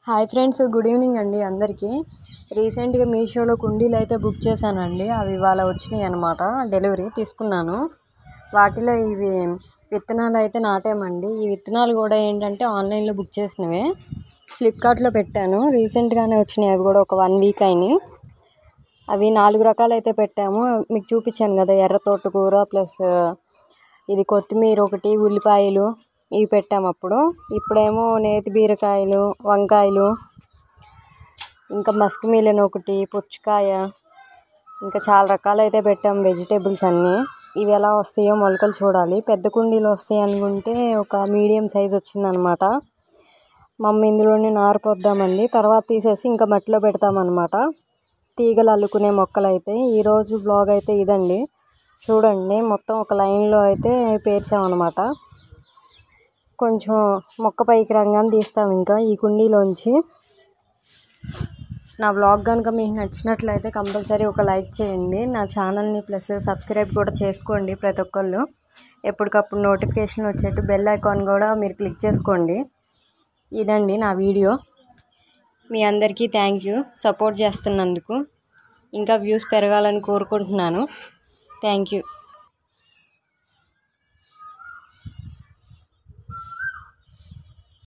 Hi friends, good evening అండి అందరికీ. రీసెంట్గా మీషోలో కుండీలు అయితే బుక్ చేశానండి. అవి ఇవాళ వచ్చినాయి అనమాట. డెలివరీ తీసుకున్నాను. వాటిలో ఇవి విత్తనాలు అయితే నాటామండి. ఈ విత్తనాలు కూడా ఏంటంటే ఆన్లైన్లో బుక్ చేసినవే. ఫ్లిప్కార్ట్లో పెట్టాను. రీసెంట్గానే వచ్చినాయి. అవి కూడా ఒక 1 వీక్ అయినాయి. అవి 4 రకాలు అయితే పెట్టాము. మీకు చూపించాను కదా, ఎర్ర తోటకూర ప్లస్ ఇది కొత్తిమీర ఒకటి, ఉల్లిపాయలు ఇవి పెట్టాము అప్పుడు. ఇప్పుడేమో నేతి బీరకాయలు, వంకాయలు, ఇంకా మస్క్ మిలన్ ఒకటి, పుచ్చకాయ, ఇంకా చాలా రకాలు అయితే పెట్టాము వెజిటేబుల్స్ అన్నీ. ఇవి ఎలా వస్తాయో మొలకలు చూడాలి. పెద్ద కుండీలు వస్తాయి అనుకుంటే ఒక మీడియం సైజ్ వచ్చిందనమాట. మమ్మీ ఇందులోనే నారు పోద్దామండి. తర్వాత తీసేసి ఇంకా మట్టిలో పెడతామన్నమాట. తీగలు అల్లుకునే మొక్కలు అయితే. ఈరోజు వ్లాగ్ అయితే ఇదండి. చూడండి, మొత్తం ఒక లైన్లో అయితే పేర్చామన్నమాట. కొంచెం మొక్క పైకి రంగాన్ని తీస్తాం ఇంకా ఈ కుండీలోంచి. నా వ్లాగ్ కనుక మీకు నచ్చినట్లయితే కంపల్సరీ ఒక లైక్ చేయండి. నా ఛానల్ని ప్లస్ సబ్స్క్రైబ్ కూడా చేసుకోండి ప్రతి ఒక్కళ్ళు. ఎప్పటికప్పుడు నోటిఫికేషన్ వచ్చేట్టు బెల్ ఐకాన్ కూడా మీరు క్లిక్ చేసుకోండి. ఇదండి నా వీడియో. మీ అందరికీ థ్యాంక్ యూ సపోర్ట్ చేస్తున్నందుకు. ఇంకా వ్యూస్ పెరగాలని కోరుకుంటున్నాను. Thank you.